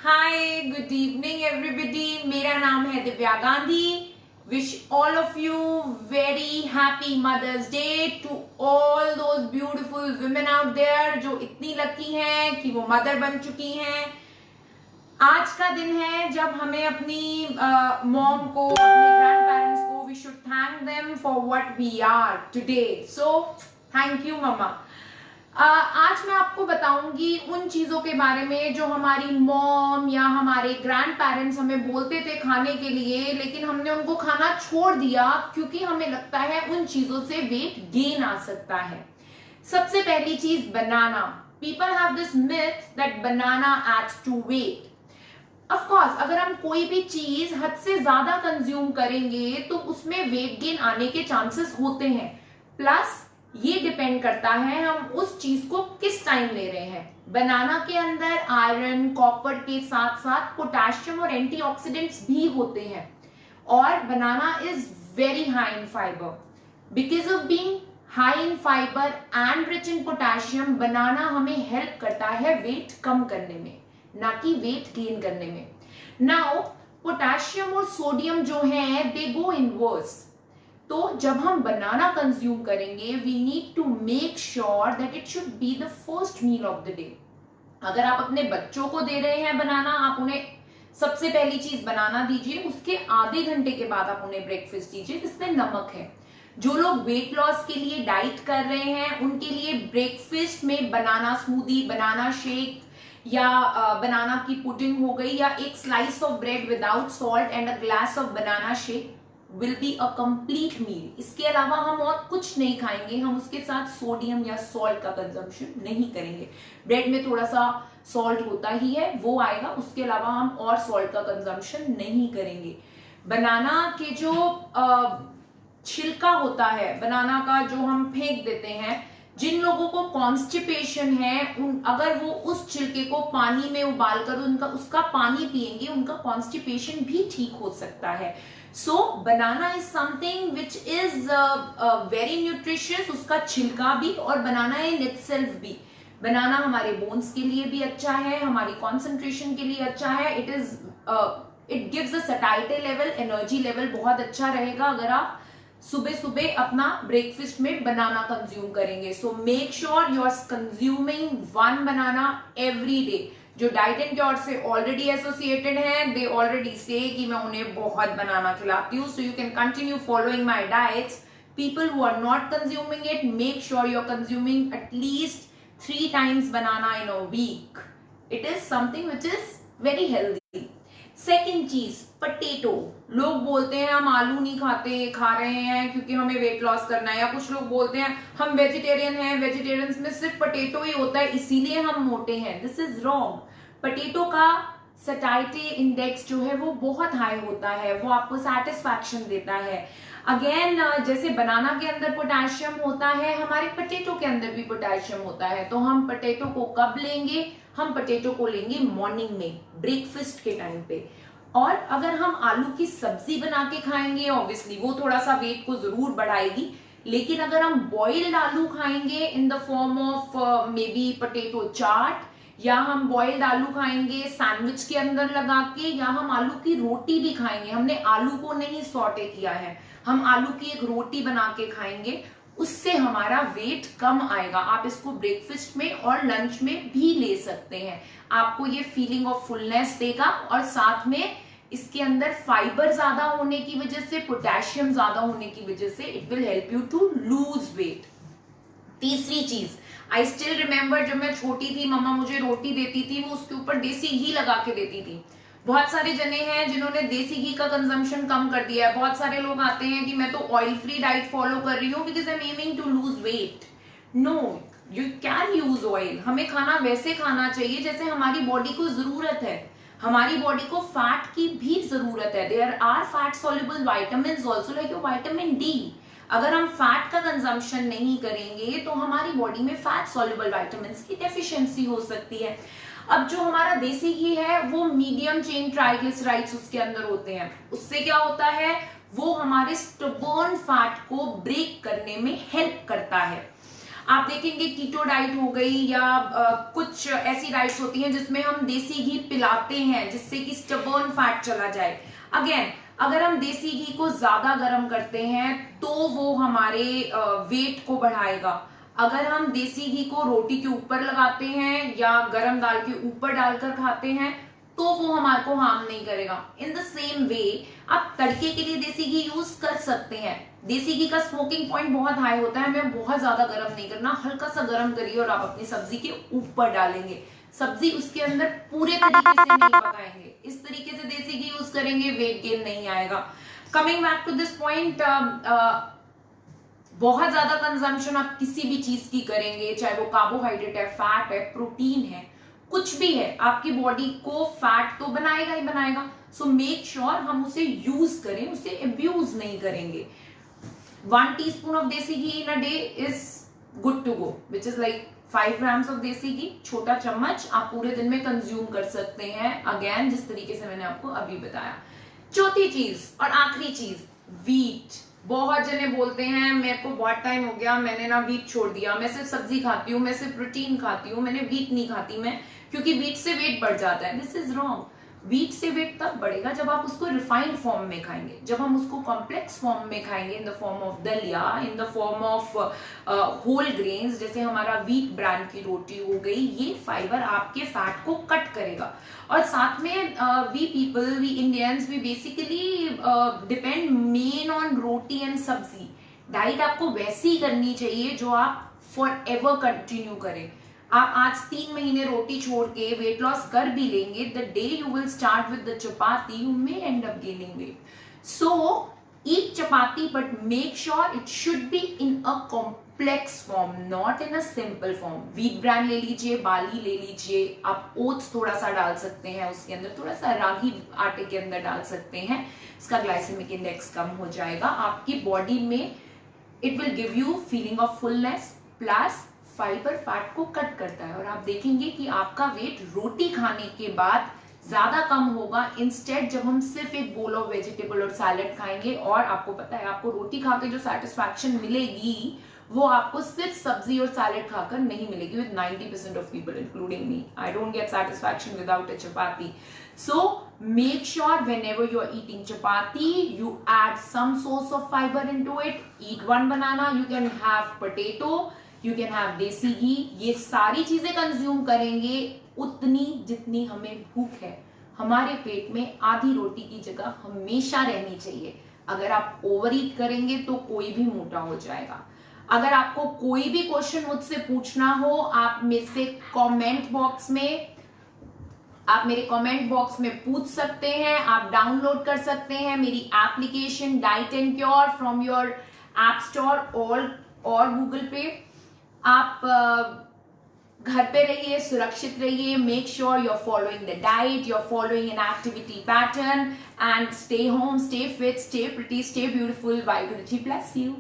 हाय, good evening everybody. मेरा नाम है Divya Gandhi. Wish all of you very happy mothers day to all those beautiful women out there जो इतनी lucky हैं कि वो मदर बन चुकी हैं। आज का दिन है जब हमें अपनी मॉम को, अपने ग्रैंड पेरेंट्स को, we should thank them for what we are today. So thank you mama. आज मैं आपको बताऊंगी उन चीजों के बारे में जो हमारी मॉम या हमारे ग्रैंड पेरेंट्स हमें बोलते थे खाने के लिए, लेकिन हमने उनको खाना छोड़ दिया क्योंकि हमें लगता है उन चीजों से वेट गेन आ सकता है। सबसे पहली चीज, banana. People have this myth that banana adds to weight. Of course, अगर हम कोई भी चीज हद से ज्यादा कंज्यूम करेंगे तो उसमें वेट गेन आने के चांसेस होते हैं। प्लस ये डिपेंड करता है हम उस चीज को किस टाइम ले रहे हैं। बनाना के अंदर आयरन, कॉपर के साथ साथ पोटेशियम और एंटीऑक्सीडेंट्स भी होते हैं। और banana is very high in fibre. Because of being high in fibre and rich in potassium, banana हमें हेल्प करता है वेट कम करने में, ना कि वेट गेन करने में। नाउ पोटेशियम और सोडियम जो है दे गो इनवर्स। तो जब हम बनाना कंज्यूम करेंगे, we need to make sure that it should be the first meal of the day. अगर आप अपने बच्चों को दे रहे हैं बनाना, आप उन्हें सबसे पहली चीज बनाना दीजिए। उसके आधे घंटे के बाद आप उन्हें ब्रेकफास्ट दीजिए जिसमें नमक है। जो लोग वेट लॉस के लिए डाइट कर रहे हैं, उनके लिए ब्रेकफास्ट में बनाना स्मूदी, बनाना शेक या बनाना की पुडिंग हो गई, या एक slice of bread without salt and a glass of banana shake will be a complete meal. इसके अलावा हम और कुछ नहीं खाएंगे, हम उसके साथ सोडियम या सॉल्ट का कंजम्पशन नहीं करेंगे। ब्रेड में थोड़ा सा सॉल्ट होता ही है, वो आएगा, उसके अलावा हम और सॉल्ट का कंजम्पशन नहीं करेंगे। बनाना के जो छिलका होता है, बनाना का जो हम फेंक देते हैं, जिन लोगों को कॉन्स्टिपेशन है, अगर वो उस छिलके को पानी में उबालकर उसका पानी पिएंगे, उनका कॉन्स्टिपेशन भी ठीक हो सकता है। So banana is something which is very nutritious, उसका छिलका भी और बनाना इन इटसेल्फ भी। बनाना हमारे बोन्स के लिए भी अच्छा है, हमारी कॉन्सेंट्रेशन के लिए अच्छा है। It gives a satiety level, energy level बहुत अच्छा रहेगा अगर आप सुबह सुबह अपना ब्रेकफास्ट में बनाना कंज्यूम करेंगे। So make sure you are consuming 1 banana every day. जो डाइट एंड क्योर से ऑलरेडी एसोसिएटेड हैं, दे ऑलरेडी से कि मैं उन्हें बहुत बनाना खिलाती हूँ, so you can continue following my diets. People who are not consuming it, make sure you are consuming at least 3 times banana in a week. It is something which is very healthy. Second चीज, potato. लोग बोलते हैं हम आलू नहीं खाते, खा रहे हैं क्योंकि हमें वेट लॉस करना है, या कुछ लोग बोलते हैं हम वेजिटेरियन हैं, वेजिटेरियंस में सिर्फ पटेटो ही होता है इसीलिए हम मोटे हैं। This is wrong. पटेटो का सटाइटी इंडेक्स जो है वो बहुत हाई होता है, वो आपको सेटिस्फैक्शन देता है। अगेन, जैसे बनाना के अंदर पोटेशियम होता है, हमारे पटेटो के अंदर भी पोटेशियम होता है। तो हम पटेटो को कब लेंगे? हम पटेटो को लेंगे मॉर्निंग में, ब्रेकफास्ट के टाइम पे। और अगर हम आलू की सब्जी बना के खाएंगे, ऑब्वियसली वो थोड़ा सा वेट को जरूर बढ़ाएगी, लेकिन अगर हम बॉइल्ड आलू खाएंगे in the form of maybe potato chaat, या हम बॉइल्ड आलू खाएंगे सैंडविच के अंदर लगा के, या हम आलू की रोटी भी खाएंगे, हमने आलू को नहीं सॉटे किया है, हम आलू की एक रोटी बना के खाएंगे, उससे हमारा वेट कम आएगा। आप इसको ब्रेकफास्ट में और लंच में भी ले सकते हैं। आपको ये फीलिंग ऑफ फुलनेस देगा, और साथ में इसके अंदर फाइबर ज्यादा होने की वजह से, पोटेशियम ज्यादा होने की वजह से it will help you to lose weight. तीसरी चीज, आई स्टिल रिमेम्बर जब मैं छोटी थी, मम्मा मुझे रोटी देती थी, वो उसके ऊपर देसी घी लगा के देती थी। बहुत सारे जने हैं जिन्होंने देसी घी का कंजम्पशन कम कर दिया है। बहुत सारे लोग आते हैं कि मैं तो ऑयल फ्री डाइट फॉलो कर रही हूँ because I am aiming to lose weight. No, you can use oil. हमें खाना वैसे खाना चाहिए जैसे हमारी बॉडी को जरूरत है। हमारी बॉडी को फैट की भी जरूरत है। There are fat soluble vitamins also like vitamin D. अगर हम फैट का कंजम्पशन नहीं करेंगे तो हमारी बॉडी में फैट सॉल्युबल विटामिन्स की डेफिशिएंसी हो सकती है। अब जो हमारा देसी घी है वो मीडियम चेन ट्राइग्लिसराइड्स उसके अंदर होते हैं। उससे क्या होता है, वो हमारे स्टबर्न फैट को ब्रेक करने में हेल्प करता है। आप देखेंगे कीटो डाइट हो गई या कुछ ऐसी डाइट्स होती हैं जिसमें हम देसी घी पिलाते हैं जिससे कि स्टबर्न फैट चला जाए। अगेन, अगर हम देसी घी को ज्यादा गर्म करते हैं तो वो हमारे वेट को बढ़ाएगा। अगर हम देसी घी को रोटी के ऊपर लगाते हैं या गरम दाल के ऊपर डालकर खाते हैं तो वो हमारे को हार्म नहीं करेगा। इन द सेम वे आप तड़के के लिए देसी घी यूज कर सकते हैं। देसी घी का स्मोकिंग पॉइंट बहुत हाई होता है, हमें बहुत ज्यादा गर्म नहीं करना, हल्का सा गर्म करिए और आप अपनी सब्जी के ऊपर डालेंगे। सब्जी उसके अंदर पूरे तरीके से नहीं पकाएंगे। इस तरीके से देसी घी यूज करेंगे, वेट गेन नहीं आएगा। Coming back to this point, बहुत ज्यादा कंजम्पशन आप किसी भी चीज की करेंगे, चाहे वो कार्बोहाइड्रेट है, फैट है, प्रोटीन है, कुछ भी है, आपकी बॉडी को फैट तो बनाएगा ही बनाएगा। सो मेक श्योर हम उसे यूज करें, उसे अब्यूज नहीं करेंगे। 1 teaspoon of desi ghee in a day is good to go, which is like 5 grams of देसी घी, छोटा चम्मच आप पूरे दिन में कंज्यूम कर सकते हैं। अगेन, जिस तरीके से मैंने आपको अभी बताया। चौथी चीज और आखिरी चीज, वीट। बहुत जने बोलते हैं मेरे को बहुत टाइम हो गया, मैंने ना वीट छोड़ दिया, मैं सिर्फ सब्जी खाती हूँ, मैं सिर्फ प्रोटीन खाती हूँ, मैंने वीट नहीं खाती मैं, क्योंकि वीट से वेट बढ़ जाता है। This is wrong. वीट से वेट तब बढ़ेगा जब आप उसको रिफाइंड फॉर्म में खाएंगे, जब हम उसको कॉम्प्लेक्स फॉर्म में खाएंगे, in the form of dalia, in the form of whole grains, जैसे हमारा वीट ब्रांड की रोटी हो गई। ये फाइबर आपके फैट को कट करेगा। और साथ में we people, we Indians, we basically depend main on roti and sabzi. Diet आपको वैसी करनी चाहिए जो आप फॉर एवर कंटिन्यू करें। आप आज 3 महीने रोटी छोड़ के वेट लॉस कर भी लेंगे, the day you will start with the chapati you may and up gaining weight. So eat chapati but make sure it should be in a complex form, not in a simple form. Wheat brand ले लीजिए, बाली ले लीजिए, आप oats थोड़ा सा डाल सकते हैं उसके अंदर, थोड़ा सा रागी आटे के अंदर डाल सकते हैं, इसका ग्लाइसेमिक इंडेक्स कम हो जाएगा। आपकी बॉडी में it will give you feeling of fullness, plus fibre fat को कट करता है। और आप देखेंगे कि आपका वेट रोटी खाने के बाद ज्यादा कम होगा, इंस्टेड जब हम सिर्फ एक बोल ऑफ वेजिटेबल और सैलेड खाएंगे। और आपको पता है, आपको रोटी खा के जो सेटिस्फैक्शन मिलेगी वो आपको सिर्फ सब्जी और सैलेड खाकर नहीं मिलेगी। With 90% of people including me, I don't get satisfaction without a chapati. So make sure whenever you are eating chapati you add some source of fiber into it. Eat 1 banana, you can have potato, you can have देसी घी। ये सारी चीजें consume करेंगे उतनी जितनी हमें भूख है। हमारे पेट में आधी रोटी की जगह हमेशा रहनी चाहिए। अगर आप ओवर ईट करेंगे तो कोई भी मोटा हो जाएगा। अगर आपको कोई भी क्वेश्चन मुझसे पूछना हो, आप मेरे से मेरे कमेंट बॉक्स में पूछ सकते हैं। आप डाउनलोड कर सकते हैं मेरी application diet and cure from your app store और गूगल पे। आप घर पे रहिए, सुरक्षित रहिए, make sure you are following the diet, you are following an activity pattern, and stay home, stay fit, stay pretty, stay beautiful. Waheguru ji bless you.